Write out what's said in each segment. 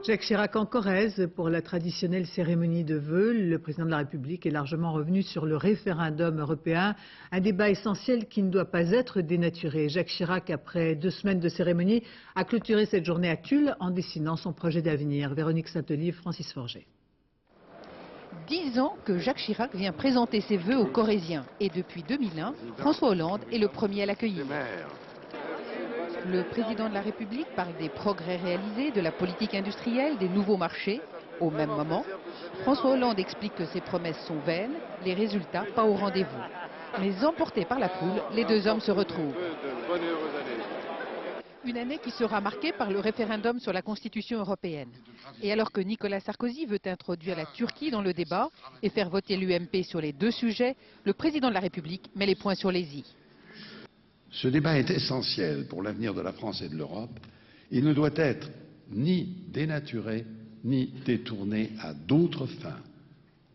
Jacques Chirac en Corrèze pour la traditionnelle cérémonie de vœux. Le président de la République est largement revenu sur le référendum européen, un débat essentiel qui ne doit pas être dénaturé. Jacques Chirac, après 2 semaines de cérémonie, a clôturé cette journée à Tulle en dessinant son projet d'avenir. Véronique Saint-Olive, Francis Forget. 10 ans que Jacques Chirac vient présenter ses vœux aux Corréziens. Et depuis 2001, François Hollande est le premier à l'accueillir. Le président de la République parle des progrès réalisés, de la politique industrielle, des nouveaux marchés. Au même moment, François Hollande explique que ses promesses sont vaines, les résultats pas au rendez-vous. Mais emportés par la foule, les deux hommes se retrouvent. Une année qui sera marquée par le référendum sur la Constitution européenne. Et alors que Nicolas Sarkozy veut introduire la Turquie dans le débat et faire voter l'UMP sur les 2 sujets, le président de la République met les points sur les i. Ce débat est essentiel pour l'avenir de la France et de l'Europe. Il ne doit être ni dénaturé, ni détourné à d'autres fins.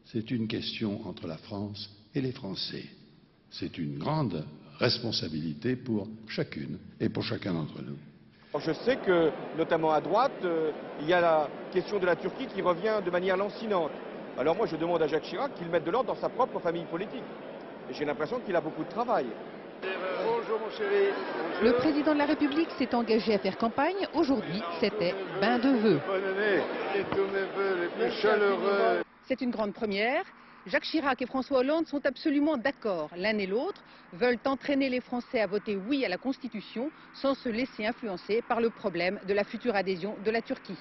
C'est une question entre la France et les Français. C'est une grande responsabilité pour chacune et pour chacun d'entre nous. Je sais que, notamment à droite, il y a la question de la Turquie qui revient de manière lancinante. Alors moi, je demande à Jacques Chirac qu'il mette de l'ordre dans sa propre famille politique. Et j'ai l'impression qu'il a beaucoup de travail. Bonjour mon chéri. Bonjour. Le président de la République s'est engagé à faire campagne. Aujourd'hui, c'était bain de vœux. Bonne année et tous mes vœux les plus chaleureux. C'est une grande première. Jacques Chirac et François Hollande sont absolument d'accord. L'un et l'autre veulent entraîner les Français à voter oui à la Constitution sans se laisser influencer par le problème de la future adhésion de la Turquie.